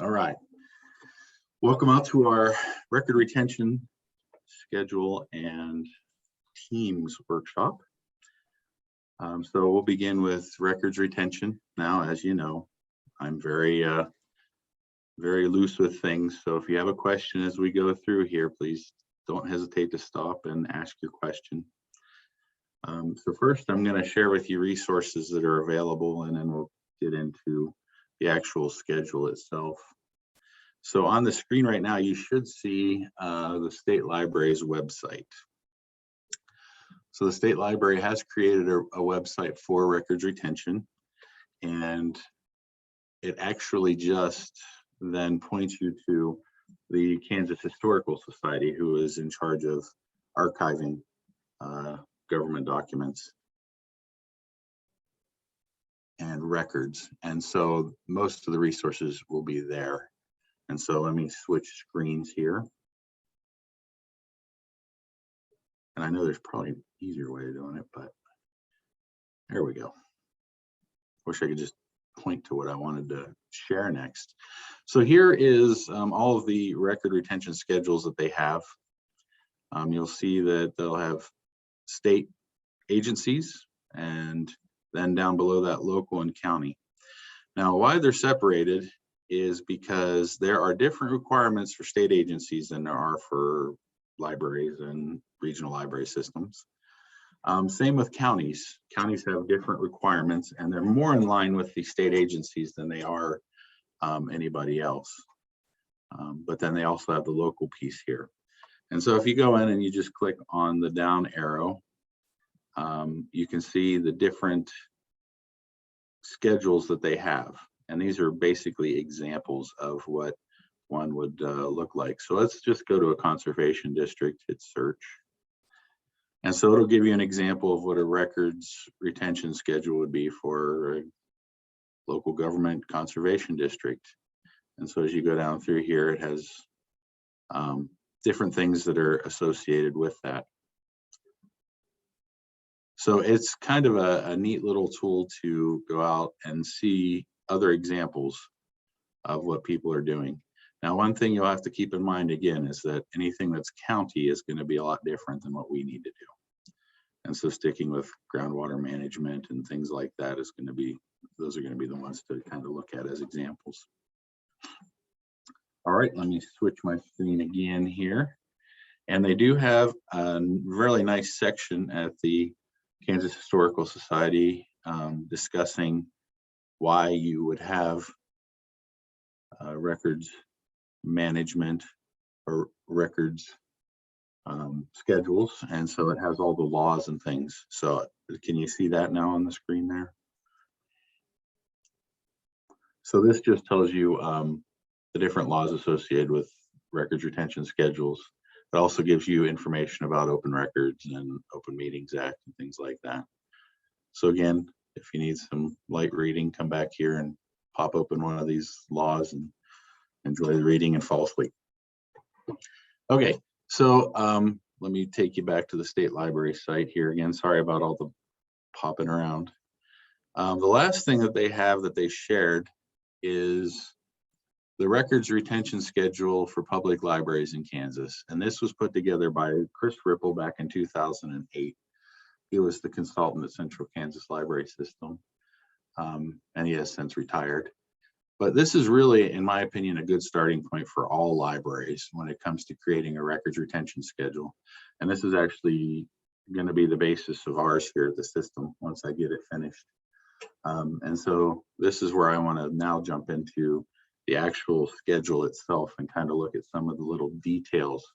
All right. Welcome out to our record retention schedule and teams workshop. So we'll begin with records retention. Now, as you know, I'm very loose with things. So if you have a question as we go through here, please don't hesitate to stop and ask your question. So first, I'm going to share with you resources that are available, and then we'll get into the actual schedule itself. So on the screen right now, you should see the State Library's website. So the State Library has created a website for records retention, and it actually just then points you to the Kansas Historical Society, who is in charge of archiving government documents and records. And so most of the resources will be there. And so let me switch screens here. And I know there's probably an easier way of doing it, but there we go. Wish I could just point to what I wanted to share next. So here is all of the record retention schedules that they have. You'll see that they'll have state agencies, and then down below that, local and county. Now, why they're separated is because there are different requirements for state agencies than there are for libraries and regional library systems. Same with counties. Counties have different requirements, and they're more in line with the state agencies than they are anybody else. But then they also have the local piece here. And so if you go in and you just click on the down arrow, you can see the different schedules that they have. And these are basically examples of what one would look like. So let's just go to a conservation district, hit search. And so it'll give you an example of what a records retention schedule would be for a local government conservation district. And so as you go down through here, it has different things that are associated with that. So it's kind of a neat little tool to go out and see other examples of what people are doing. Now, one thing you'll have to keep in mind again is that anything that's county is going to be a lot different than what we need to do. And so sticking with groundwater management and things like that is going to be, those are going to be the ones to kind of look at as examples. All right, let me switch my screen again here. And they do have a really nice section at the Kansas Historical Society discussing why you would have records management or records schedules. And so it has all the laws and things. So can you see that now on the screen there? So this just tells you the different laws associated with records retention schedules. It also gives you information about open records and Open Meetings Act and things like that. So again, if you need some light reading, come back here and pop open one of these laws and enjoy the reading and fall asleep. Okay, so let me take you back to the State Library site here again. Sorry about all the popping around. The last thing that they have that they shared is the records retention schedule for public libraries in Kansas. And this was put together by Chris Ripple back in 2008. He was the consultant at Central Kansas Library System, and he has since retired. But this is really, in my opinion, a good starting point for all libraries when it comes to creating a records retention schedule. And this is actually going to be the basis of ours here at the system once I get it finished. And so this is where I want to now jump into the actual schedule itself and kind of look at some of the little details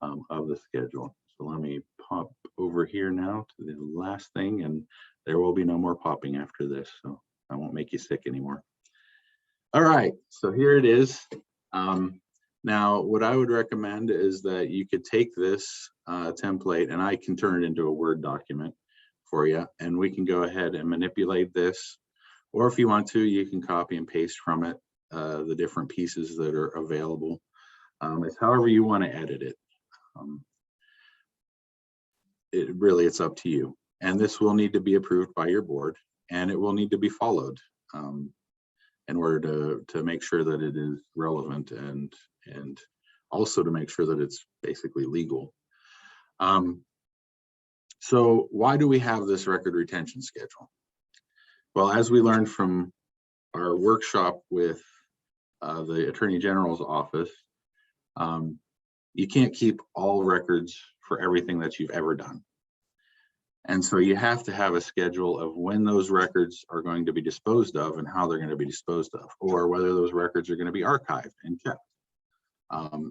of the schedule. So let me pop over here now to the last thing, and there will be no more popping after this, so I won't make you sick anymore. All right, so here it is. Now, what I would recommend is that you could take this template, and I can turn it into a Word document for you, and we can go ahead and manipulate this. Or if you want to, you can copy and paste from it the different pieces that are available. It's however you want to edit it. It's up to you. And this will need to be approved by your board, and it will need to be followed. in order to make sure that it is relevant and also to make sure that it's basically legal. So why do we have this record retention schedule? Well, as we learned from our workshop with the Attorney General's office, you can't keep all records for everything that you've ever done. And so you have to have a schedule of when those records are going to be disposed of and how they're going to be disposed of, or whether those records are going to be archived and kept.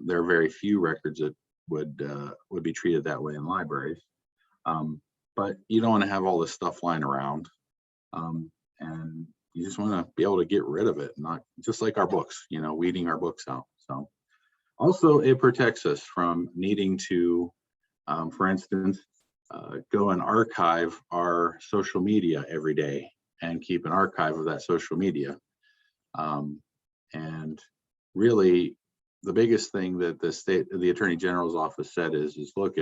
There are very few records that would be treated that way in libraries. But you don't want to have all this stuff lying around. And you just want to be able to get rid of it, not just like our books, weeding our books out. So also it protects us from needing to, for instance, go and archive our social media every day and keep an archive of that social media. And really the biggest thing that the Attorney General's office said is look,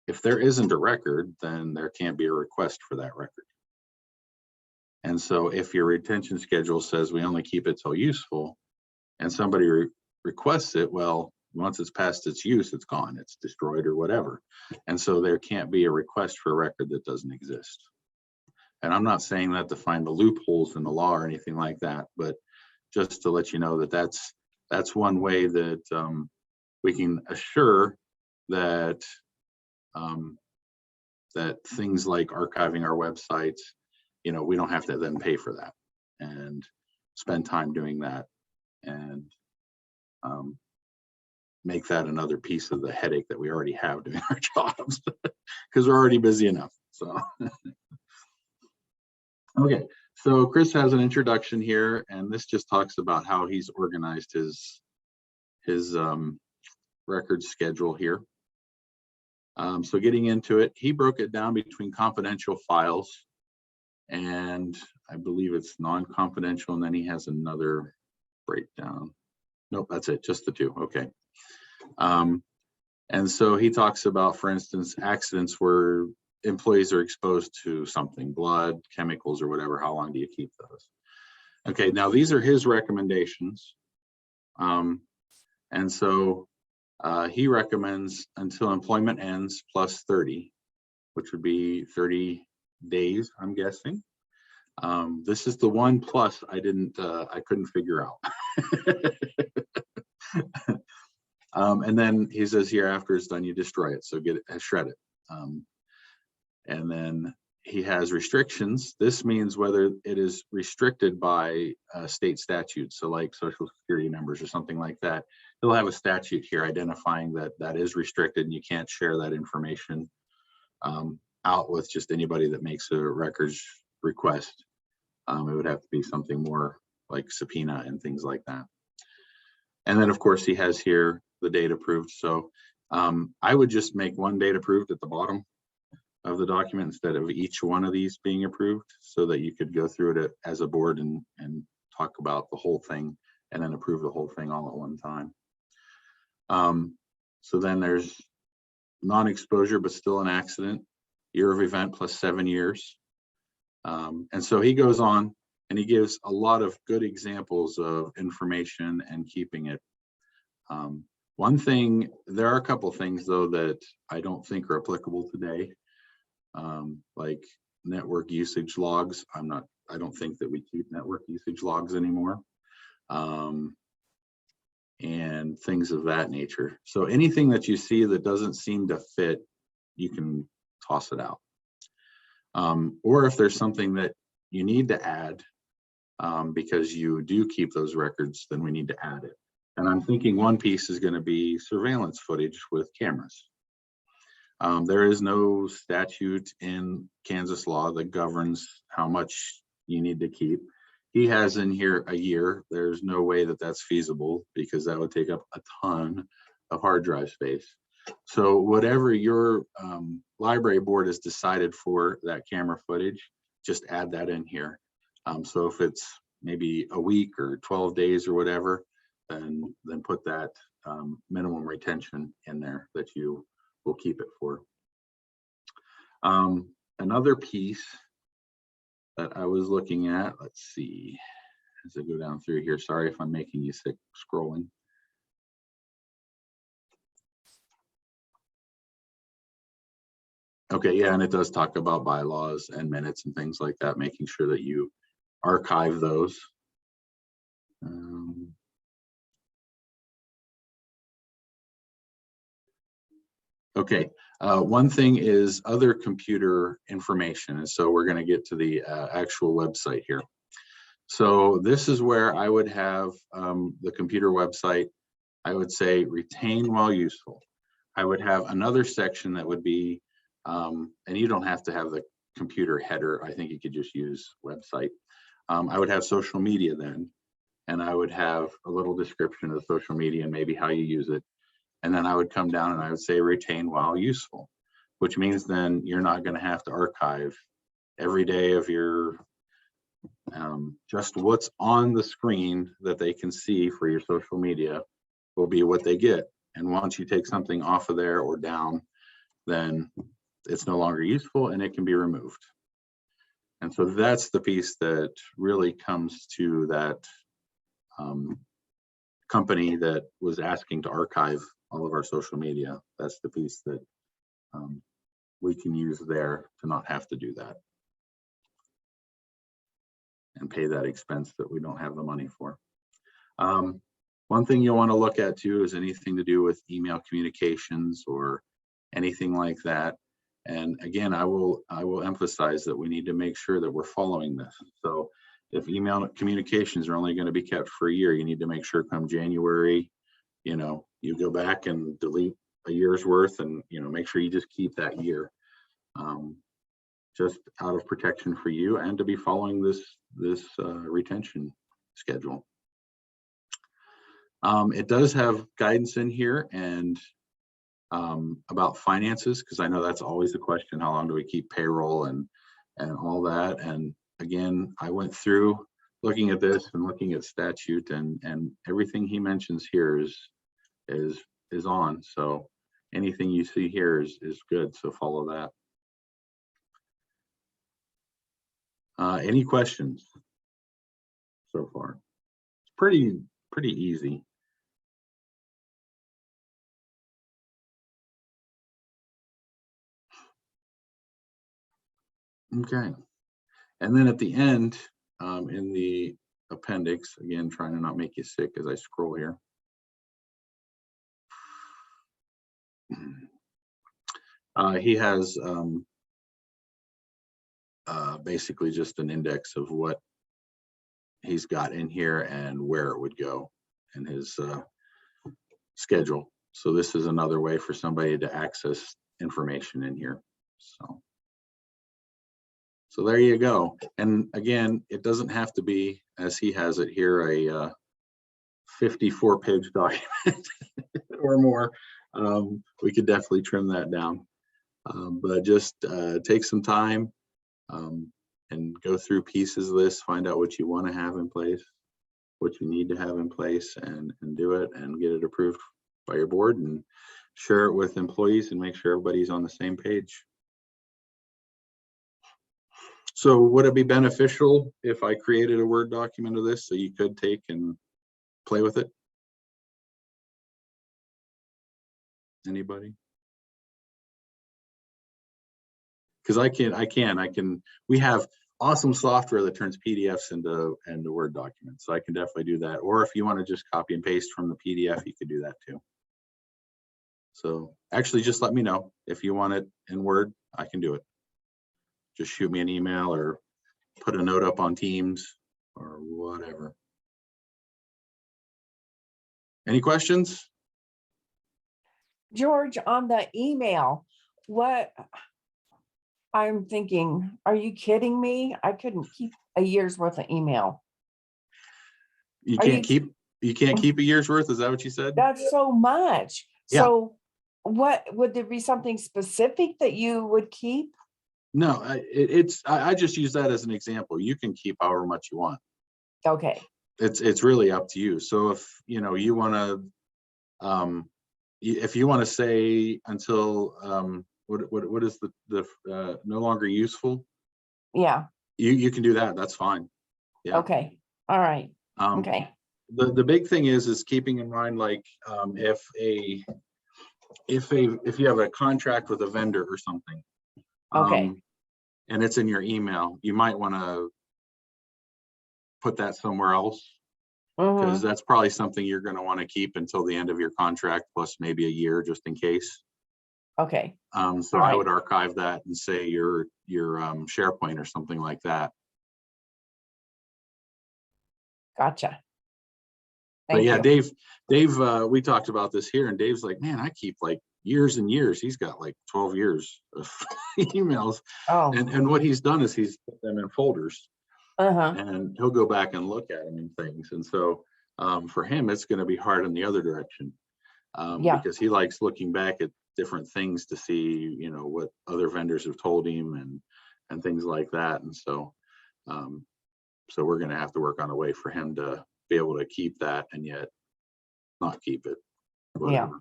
if there isn't a record, then there can't be a request for that record. And so if your retention schedule says we only keep it till useful and somebody requests it, well, once it's past its use, it's gone, it's destroyed or whatever. And so there can't be a request for a record that doesn't exist. And I'm not saying that to find the loopholes in the law or anything like that, but just to let you know that that's one way that we can assure that that things like archiving our websites, we don't have to then pay for that and spend time doing that and make that another piece of the headache that we already have doing our jobs because we're already busy enough. So okay, so Chris has an introduction here, and this just talks about how he's organized his record schedule here. So getting into it, he broke it down between confidential files and I believe it's non-confidential, and then he has another breakdown. Nope, that's it, just the two. Okay. And so he talks about, for instance, accidents where employees are exposed to something, blood, chemicals, or whatever. How long do you keep those? Okay, now these are his recommendations. And so he recommends until employment ends plus 30, which would be 30 days, I'm guessing. This is the one plus I couldn't figure out. And then he says here after it's done, you destroy it. So shred it. And then he has restrictions. This means whether it is restricted by state statute. So like Social Security numbers or something like that. He'll have a statute here identifying that is restricted and you can't share that information out with just anybody that makes a records request. It would have to be something more like subpoena and things like that. And then of course he has here the date approved. So I would just make one date approved at the bottom of the document instead of each one of these being approved, so that you could go through it as a board and talk about the whole thing and then approve the whole thing all at one time. So then there's non-exposure but still an accident, year of event plus 7 years. And so he goes on and he gives a lot of good examples of information and keeping it. One thing, there are a couple things though that I don't think are applicable today, like network usage logs. I don't think that we keep network usage logs anymore, and things of that nature. So anything that you see that doesn't seem to fit, you can toss it out. Or if there's something that you need to add because you do keep those records, then we need to add it. And I'm thinking one piece is going to be surveillance footage with cameras. There is no statute in Kansas law that governs how much you need to keep. He has in here a year. There's no way that that's feasible because that would take up a ton of hard drive space. So whatever your library board has decided for that camera footage, just add that in here. So if it's maybe a week or 12 days or whatever, then put that minimum retention in there that you will keep it for. Another piece that I was looking at, let's see, as I go down through here. Sorry if I'm making you sick scrolling. Okay, yeah, and it does talk about bylaws and minutes and things like that, making sure that you archive those. Okay, one thing is other computer information, and so we're going to get to the actual website here. So this is where I would have the computer website. I would say retain while useful. I would have another section that would be, and you don't have to have the computer header. I think you could just use website. I would have social media then, and I would have a little description of social media and maybe how you use it. And then I would come down and I would say retain while useful, which means then you're not going to have to archive every day of your, just what's on the screen that they can see for your social media will be what they get. And once you take something off of there or down, then it's no longer useful and it can be removed. And so that's the piece that really comes to that company that was asking to archive all of our social media. That's the piece that we can use there to not have to do that and pay that expense that we don't have the money for. One thing you'll want to look at too is anything to do with email communications or anything like that. And again, I will emphasize that we need to make sure that we're following this. So if email communications are only going to be kept for a year, you need to make sure come January, you go back and delete a year's worth and, make sure you just keep that year, just out of protection for you and to be following this retention schedule. It does have guidance in here and about finances, because I know that's always the question, how long do we keep payroll and all that. And again, I went through looking at this and looking at statute and everything he mentions here is on. So anything you see here is good. So follow that. Any questions so far? It's pretty easy. Okay. And then at the end, in the appendix, again, trying to not make you sick as I scroll here. He has basically just an index of what he's got in here and where it would go in his schedule. So this is another way for somebody to access information in here. So there you go. And again, it doesn't have to be, as he has it here, a 54-page document or more. We could definitely trim that down. But just take some time and go through pieces of this, find out what you want to have in place, what you need to have in place, and do it and get it approved by your board and share it with employees and make sure everybody's on the same page. So would it be beneficial if I created a Word document of this so you could take and play with it? Anybody? Because I can, we have awesome software that turns PDFs into Word documents. So I can definitely do that. Or if you want to just copy and paste from the PDF, you could do that too. So actually just let me know if you want it in Word, I can do it. Just shoot me an email or put a note up on Teams or whatever. Any questions? George, on the email, what I'm thinking, are you kidding me? I couldn't keep a year's worth of email. You can't keep a year's worth? Is that what you said? That's so much. Yeah. So what would there be something specific that you would keep? No, I just use that as an example. You can keep however much you want. Okay. It's really up to you. So if you want to, if you want to say until what is the no longer useful? Yeah. You can do that. That's fine. Yeah. Okay. All right. Um, Okay. the big thing is keeping in mind, like, if you have a contract with a vendor or something, Okay. and it's in your email, you might want to put that somewhere else, because Mm-hmm. that's probably something you're going to want to keep until the end of your contract, plus maybe a year, just in case. Okay. So All I right. would archive that and say your SharePoint or something like that. Gotcha. But Thank yeah, you. Dave, we talked about this here, and Dave's like, man, I keep like years and years. He's got like 12 years of emails. Oh, And what he's done is he's put them in folders, uh-huh. and he'll go back and look at them and things. And so for him, it's going to be hard in the other direction, Yeah. because he likes looking back at different things to see, what other vendors have told him and things like that. And so we're going to have to work on a way for him to be able to keep that and yet not keep it, Yeah. whatever.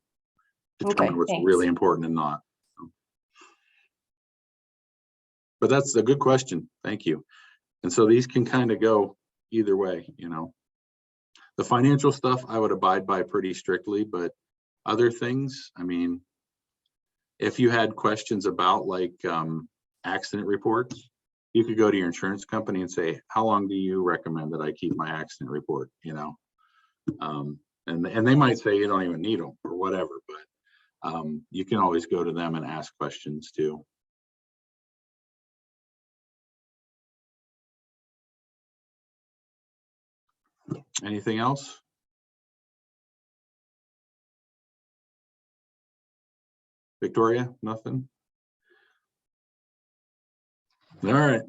Determine Okay. what's Thanks. really important and not. But that's a good question. Thank you. And so these can kind of go either way. The financial stuff I would abide by pretty strictly, but other things, I mean, if you had questions about like accident reports, you could go to your insurance company and say, how long do you recommend that I keep my accident report? And they might say you don't even need them or whatever, but you can always go to them and ask questions too. Anything else? Victoria, nothing? All right.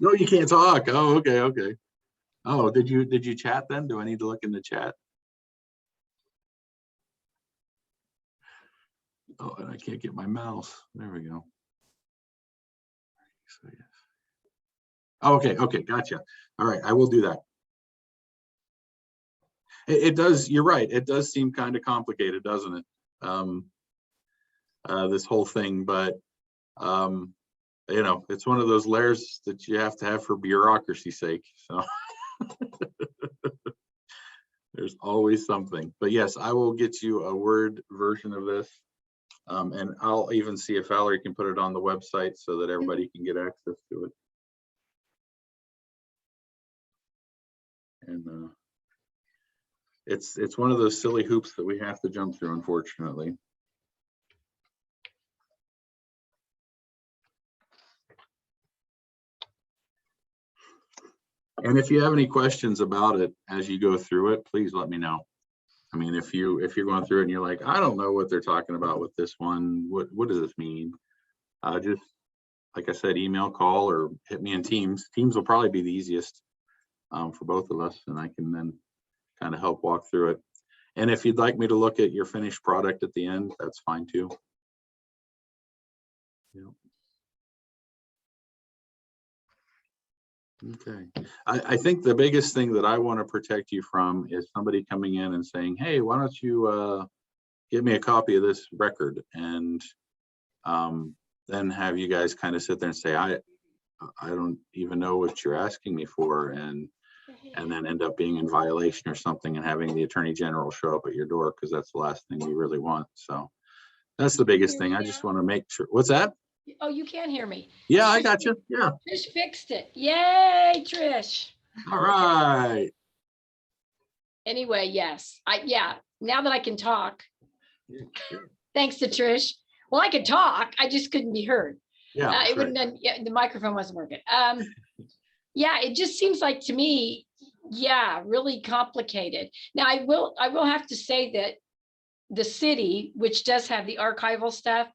No, you can't talk. Oh, okay. Oh, did you chat then? Do I need to look in the chat? Oh, and I can't get my mouse. There we go. So, yes. Oh, okay, gotcha. All right, I will do that. It does, you're right. It does seem kind of complicated, doesn't it? This whole thing, but it's one of those layers that you have to have for bureaucracy's sake. So there's always something. But yes, I will get you a Word version of this. And I'll even see if Valerie can put it on the website so that everybody can get access to it. And it's one of those silly hoops that we have to jump through, unfortunately. And if you have any questions about it as you go through it, please let me know. I mean, if you're going through it and you're like, I don't know what they're talking about with this one, what does this mean? Just like I said, email, call, or hit me in Teams. Teams will probably be the easiest for both of us, and I can then kind of help walk through it. And if you'd like me to look at your finished product at the end, that's fine too. Yeah. Okay. I think the biggest thing that I want to protect you from is somebody coming in and saying, hey, why don't you give me a copy of this record, and then have you guys kind of sit there and say, I don't even know what you're asking me for, and then end up being in violation or something and having the Attorney General show up at your door, because that's the last thing we really want. So that's the biggest thing. I just want to make sure. What's that? Oh, you can hear me. Yeah, I got you. Yeah. Trish fixed it. Yay, Trish. All right. Anyway, yes. Now that I can talk, thanks to Trish. Well, I could talk. I just couldn't be heard. Yeah. It wouldn't. Yeah, the microphone wasn't working. Yeah, it just seems like to me, really complicated. Now, I will have to say that the city, which does have the archival stuff,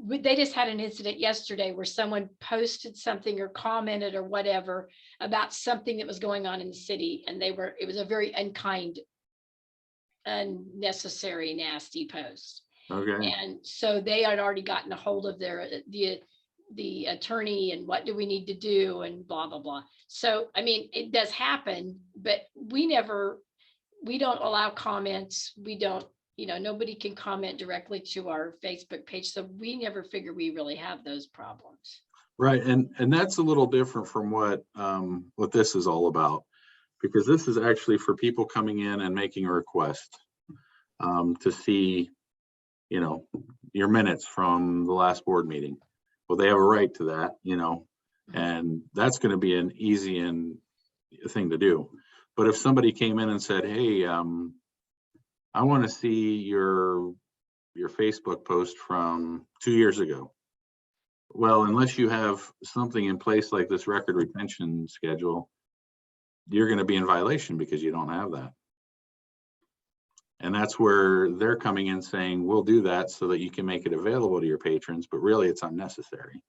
they just had an incident yesterday where someone posted something or commented or whatever about something that was going on in the city, and it was a very unkind, unnecessary, nasty post. Okay. And so they had already gotten a hold of the attorney, and what do we need to do, and blah blah blah. So I mean, it does happen, but we don't allow comments. We don't, nobody can comment directly to our Facebook page. So we never figure we really have those problems. Right, and that's a little different from what this is all about, because this is actually for people coming in and making a request to see, you know, your minutes from the last board meeting. Well, they have a right to that, you know, and that's going to be an easy thing to do. But if somebody came in and said, hey, I want to see your Facebook post from 2 years ago. Well, unless you have something in place like this record retention schedule, you're going to be in violation because you don't have that. And that's where they're coming in saying, we'll do that so that you can make it available to your patrons, but really it's unnecessary,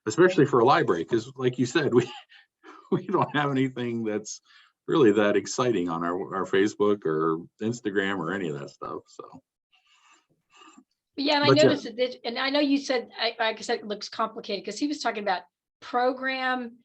especially for a library, because like you said, we don't have anything that's really that exciting on our Facebook or Instagram or any of that stuff. So. Yeah, and I But yeah. noticed that, and I know you said, like I said, it looks complicated because he was talking about program,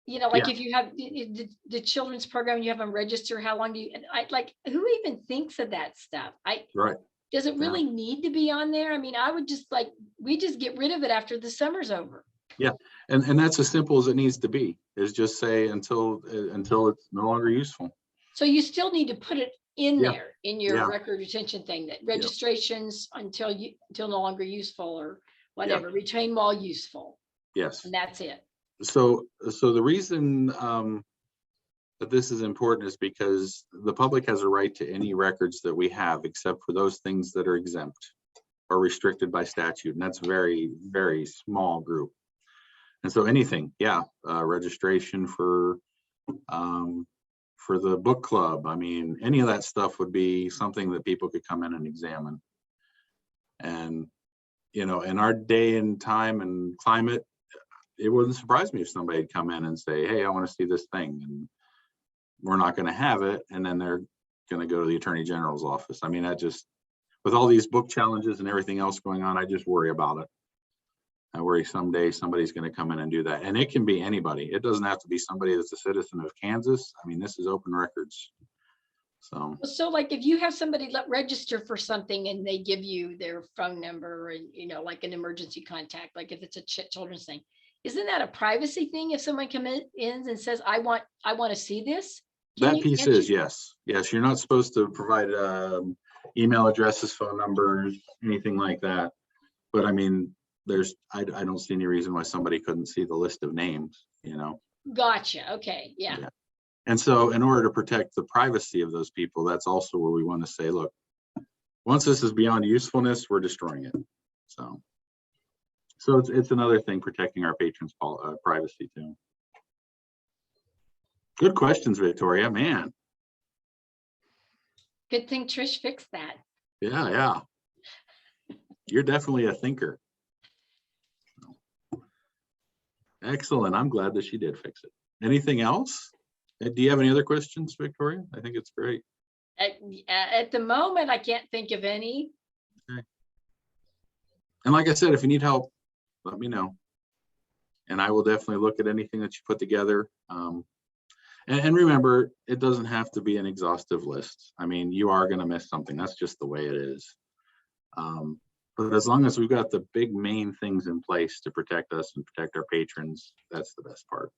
you know, like Yeah. if you have the children's program, you have them register, how long do you, and I like, who even thinks of that stuff? Right. Does it really need to be on there? I mean, I would just like, we just get rid of it after the summer's over. Yeah, and that's as simple as it needs to be, is just say until it's no longer useful. So you still need to put it in Yeah. there in your Yeah. record retention thing, that registrations until no longer useful or whatever, retain while useful. Yes. And that's it. So the reason that this is important is because the public has a right to any records that we have, except for those things that are exempt or restricted by statute, and that's a very, very small group. And so anything, registration for the book club, I mean, any of that stuff would be something that people could come in and examine. And, you know, in our day and time and climate, it wouldn't surprise me if somebody had come in and say, hey, I want to see this thing, and we're not going to have it. And then they're going to go to the Attorney General's office. I mean, with all these book challenges and everything else going on, I just worry about it. I worry someday somebody's going to come in and do that. And it can be anybody. It doesn't have to be somebody that's a citizen of Kansas. I mean, this is open records. So like if you have somebody register for something and they give you their phone number and, you know, like an emergency contact, like if it's a children's thing, isn't that a privacy thing? If someone comes in and says, I want to see this. That piece is, yes. You're not supposed to provide email addresses, phone numbers, anything like that. But I mean, I don't see any reason why somebody couldn't see the list of names, you know. Gotcha. Okay. Yeah. And so in order to protect the privacy of those people, that's also where we want to say, look, once this is beyond usefulness, we're destroying it. So it's another thing, protecting our patrons' privacy too. Good questions, Victoria, man. Good thing Trish fixed that. Yeah. You're definitely a thinker. Excellent. I'm glad that she did fix it. Anything else? Do you have any other questions, Victoria? I think it's great. At the moment, I can't think of any. Okay. And like I said, if you need help, let me know. And I will definitely look at anything that you put together. And remember, it doesn't have to be an exhaustive list. I mean, you are going to miss something. That's just the way it is. But as long as we've got the big main things in place to protect us and protect our patrons, that's the best part.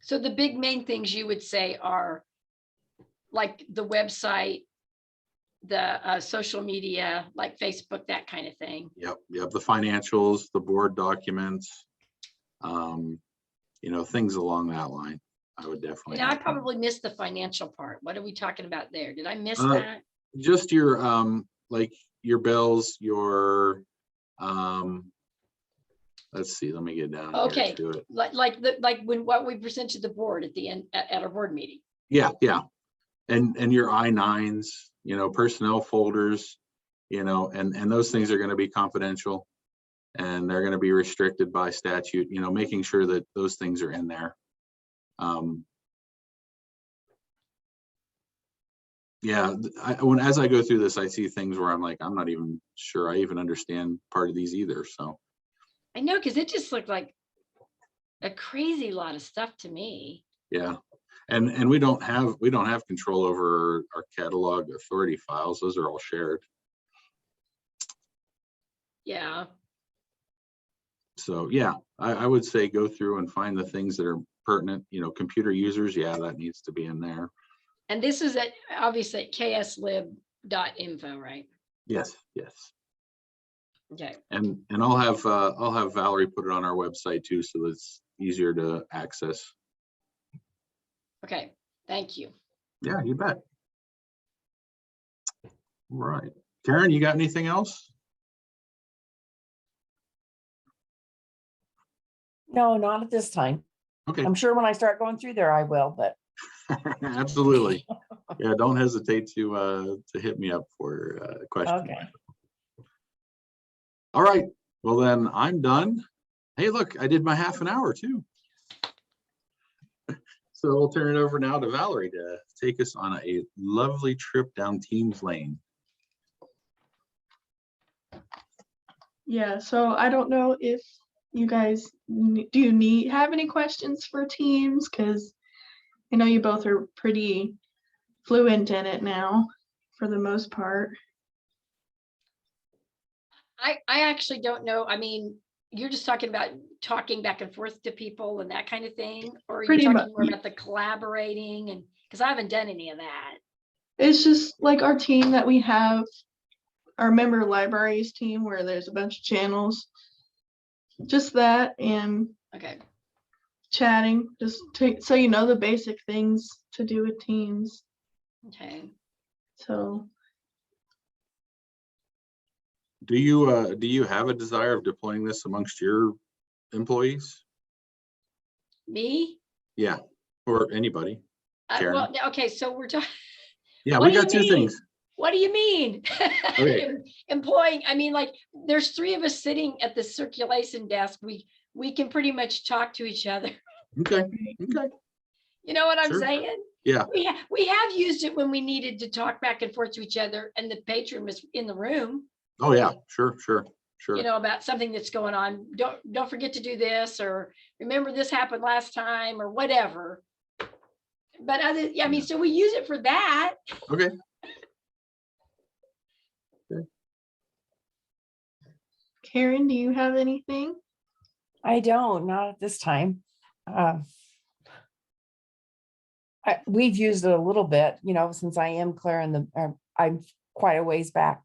So the big main things you would say are like the website, the social media, like Facebook, that kind of thing. Yep. The financials, the board documents, you know, things along that line. I would definitely. And I probably missed the financial part. What are we talking about there? Did I miss that? Just your like your bills, your let's see, let me get down Okay, here to it. like what we present to the board at the end at our board meeting. Yeah. And your I-9s, you know, personnel folders, you know, and those things are going to be confidential and they're going to be restricted by statute, you know, making sure that those things are in there. As I go through this, I see things where I'm like, I'm not even sure I even understand part of these either. So I know, because it just looked like a crazy lot of stuff to me. Yeah. And we don't have control over our catalog authority files. Those are all shared. Yeah. So yeah, I would say go through and find the things that are pertinent, computer users. Yeah, that needs to be in there. And this is at, obviously, at kslib.info, right? Yes, yes. Okay, And I'll have Valerie put it on our website too, so it's easier to access. okay, thank you. Yeah, you bet. Right. Karen, you got anything else? No, not at this time. Okay. I'm sure when I start going through there, I will, but Absolutely. Yeah, don't hesitate to hit me up for questions. okay. All right. Well, then I'm done. Hey, look, I did my half an hour too. So we'll turn it over now to Valerie to take us on a lovely trip down Teams Lane. Yeah, so I don't know if you guys have any questions for Teams, because I know you both are pretty fluent in it now for the most part. I actually don't know. I mean, you're just talking about talking back and forth to people and that kind of thing, or are you Pretty talking much. more about the collaborating? And because I haven't done any of that. It's just like our team that we have, our member libraries team, where there's a bunch of channels. Just that and Okay, chatting, just so you know the basic things to do with Teams. okay. So Do you have a desire of deploying this amongst your employees? Me? Yeah, or anybody. Karen? Well, okay, so we're talking. Yeah, What we do got you two things. What do you mean? Okay. Employing, I mean, like, there's three of us sitting at the circulation desk. We can pretty much talk to each other. Okay. Okay. You know what I'm Sure. saying? Yeah. We have used it when we needed to talk back and forth to each other and the patron was in the room, Oh yeah. Sure. you know, about something that's going on. Don't forget to do this, or remember this happened last time, or whatever. But I mean, so we use it for that. Okay. Karen, do you have anything? I don't, not at this time. We've used it a little bit, since I am clearing I'm quite a ways back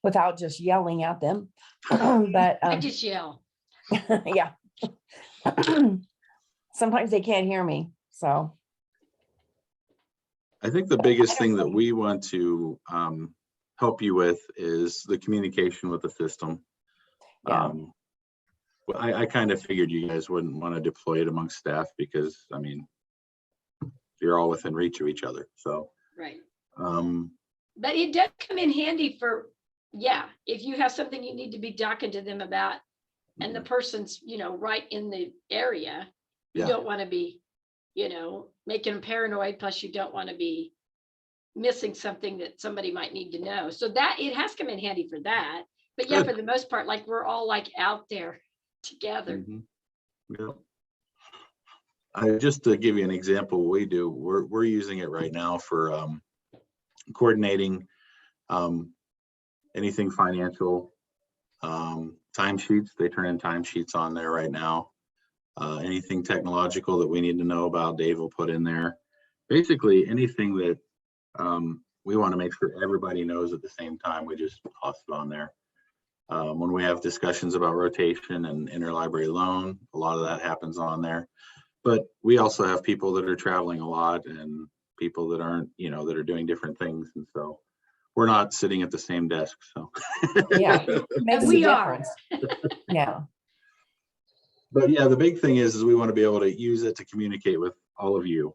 without just yelling at them. But I just yell. yeah. Sometimes they can't hear me, so. I think the biggest thing that we want to help you with is the communication with the system. Yeah. I kind of figured you guys wouldn't want to deploy it amongst staff because, I mean, you're all within reach of each other. So, Right. But it does come in handy for, if you have something you need to be talking to them about and the person's, right in the area, you don't want to be, making them paranoid. Plus you don't want to be missing something that somebody might need to know. So that it has come in handy for that. But yeah, for the most part, like we're all like out there together. Yeah. Just to give you an example, we do, we're using it right now for coordinating anything financial, timesheets. They turn in timesheets on there right now. Anything technological that we need to know about, Dave will put in there. Basically anything that we want to make sure everybody knows at the same time, we just toss it on there. When we have discussions about rotation and interlibrary loan, a lot of that happens on there. But we also have people that are traveling a lot and people that aren't, that are doing different things. And so we're not sitting at the same desk. So Yeah, makes we a are. difference. Yeah. But yeah, the big thing is we want to be able to use it to communicate with all of you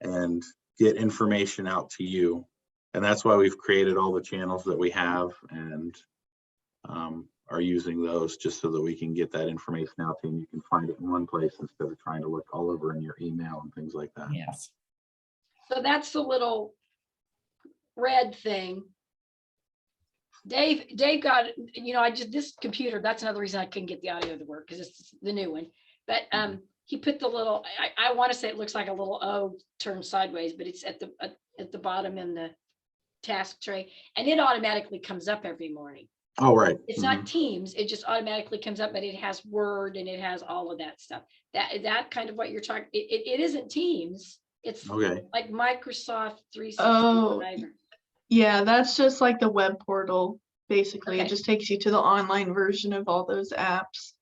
and get information out to you. And that's why we've created all the channels that we have and are using those just so that we can get that information out to you and you can find it in one place instead of trying to look all over in your email and things like that. Yes. So that's the little red thing. Dave got, this computer, that's another reason I couldn't get the audio to work, because it's the new one. But he put the little, I want to say it looks like a little O turned sideways, but it's at the bottom in the task tray, and it automatically comes up every morning. Oh, right. It's not Teams, it just automatically comes up, but it has Word and it has all of that stuff. Is that kind of what you're talking, it isn't Teams, it's Okay. like Microsoft 360. Oh, whatever. Yeah, that's just like the web portal. Basically, Okay. it just takes you to the online version of all those apps.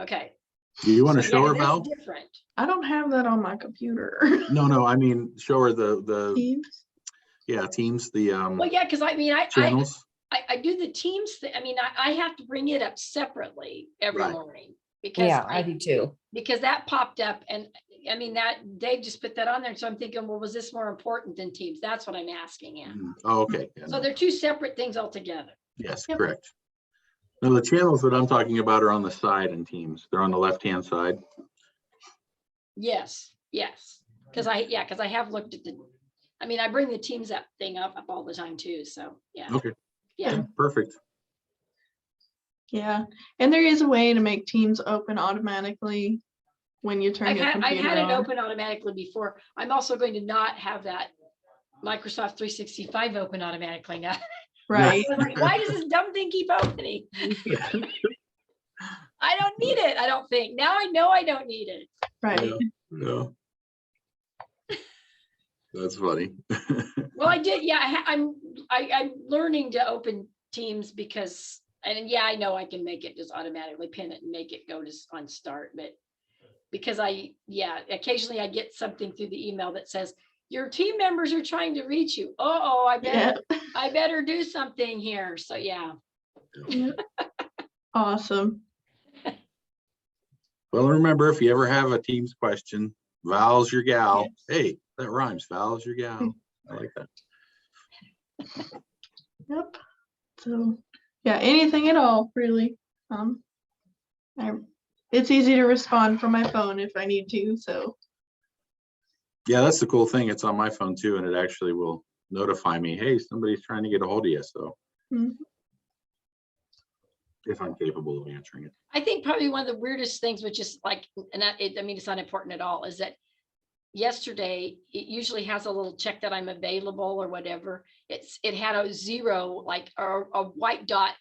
Okay. Do you want to So, show yeah, her, 'cause that's Val? different. I don't have that on my computer. No, I mean, show her the Teams. yeah, Teams, the Well, yeah, because I mean, I channels. do the Teams thing. I mean, I have to bring it up separately every Right. morning because Yeah, I do too. because that popped up, and I mean that Dave just put that on there. So I'm thinking, well, was this more important than Teams? That's what I'm asking at. Oh, okay. Yeah, So no. they're two separate things altogether. Yes, Yep. correct. Now the channels that I'm talking about are on the side in Teams. They're on the left-hand side. Yes, because I have looked at the. I mean, I bring the Teams app thing up all the time too. So yeah. Okay. Yeah. Perfect. Yeah, and there is a way to make Teams open automatically when you turn I've your had computer it on. open automatically before. I'm also going to not have that Microsoft 365 open automatically now. Right. I was like, why does this dumb thing keep opening? I don't need it. I don't think. Now I know I don't need it. Right. Yeah. That's funny. Well, I did. Yeah, I'm learning to open Teams because, and yeah, I know I can make it just automatically pin it and make it go to on start, but because occasionally I get something through the email that says your team members are trying to reach you. Oh, I better do something here. So yeah. Yep. Awesome. Well, remember, if you ever have a Teams question, Val's your gal. Hey, that rhymes. Val's your gal. I like that. Yep. So yeah, anything at all, really. It's easy to respond from my phone if I need to. So Yeah, that's the cool thing. It's on my phone too, and it actually will notify me, hey, somebody's trying to get a hold of you. So Mhm. if I'm capable of answering it. I think probably one of the weirdest things, which is like, and I mean, it's not important at all, is that yesterday, it usually has a little check that I'm available or whatever. It had a 0, like, or a white dot,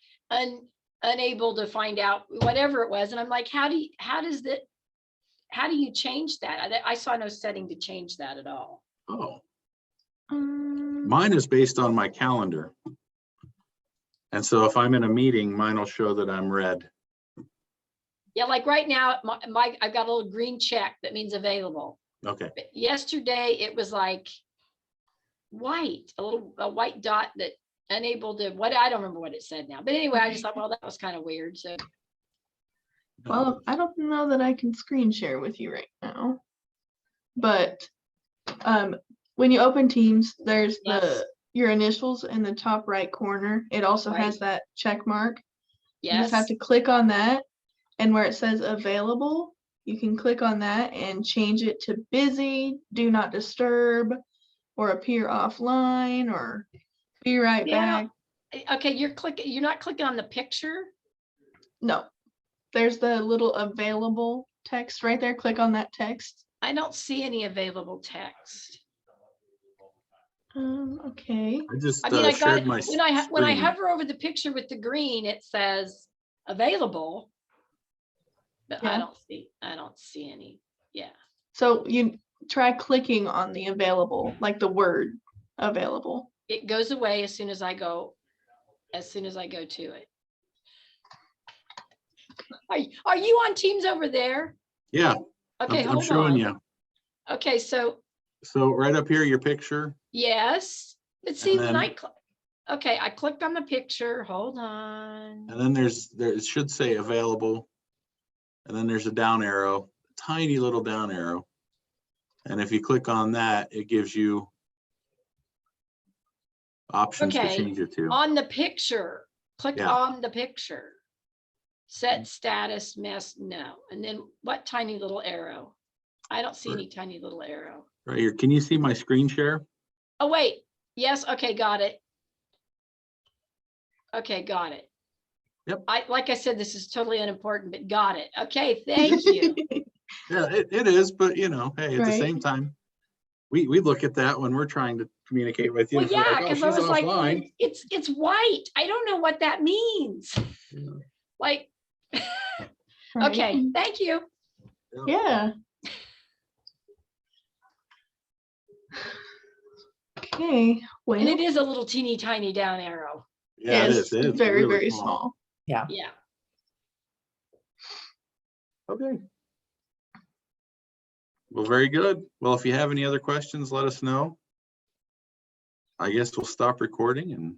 unable to find out, whatever it was. And I'm like, how do you change that? I saw no setting to change that at all. Oh, um, mine is based on my calendar. And so if I'm in a meeting, mine will show that I'm red. Yeah, like right now, I've got a little green check that means available. Okay. But yesterday it was like white, a white dot that unable to, I don't remember what it said now. But anyway, I just thought, well, that was kind of weird. So well, I don't know that I can screen share with you right now, but when you open Teams, there's Yes. your initials in the top right corner. It also has that check mark. You just have yes. to click on that, and where it says available, you can click on that and change it to busy, do not disturb, or appear offline, or be right back. Okay, you're not clicking on the picture. No, there's the little available text right there. Click on that text. I don't see any available text. Okay. I just I mean, I got shared it my when I screen. hover over the picture with the green, it says available, but Yeah. I don't see any. Yeah. So you try clicking on the available, like the word available. It goes away as soon as I go to it. Are you on Teams over there? Yeah. Okay, I'm hold showing on. you. Okay, so So right up here, your picture. yes. Let's see And when then- I click. Okay, I clicked on the picture. Hold on. And then it should say available. And then there's a down arrow, tiny little down arrow. And if you click on that, it gives you options to Okay, change it to. on the picture, click Yeah. on the picture. Set status mess, no. And then what tiny little arrow? I don't see any tiny little arrow. Right here. Can you see my screen share? Oh, wait. Yes, okay, got it. Okay, got it. Yep. Like I said, this is totally unimportant, but got it. Okay, thank you. Yeah, it is, but hey, at the Right. same time, we look at that when we're trying to communicate with you. Well, It's like, yeah, oh, because I she's was like, well, offline. it's white. I don't know what that means. Yeah. Like, Right. okay, thank you. Yeah. Okay, well, And it is a little teeny tiny down arrow. Yeah, it yes, is. It's very, really very small. Yeah. Okay. Well, very good. Well, if you have any other questions, let us know. I guess we'll stop recording and